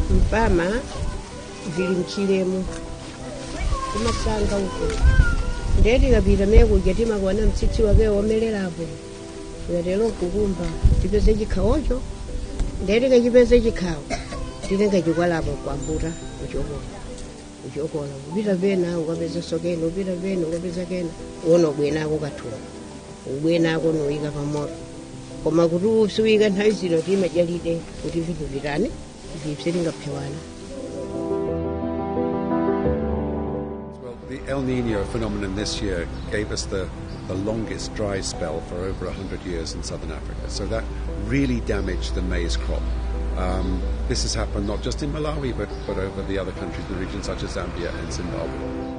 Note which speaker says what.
Speaker 1: mpama vili mchilemu kumasanga huko ndeti kapita meku jetima kuona mtsitsi wake womelerapo ngatelo kukumba chipese chikhawocho ndeti kachipese chikhawo titenga chikwalapo kwambuta uchokola kupita pena ukapeza sokena upita pena ukapeza kena uno bwenako kathuma ubwenako noyika pamoto koma kuti usiwika nthawi zino timajalide kuti vinthu vitani vipsitingaphewana.
Speaker 2: The El Nino phenomenon this year gave us the longest dry spell for over 100 years in southern Africa. So that really damaged the maize crop. This has happened not just in Malawi, but over the other countries in the region, such as Zambia and Zimbabwe.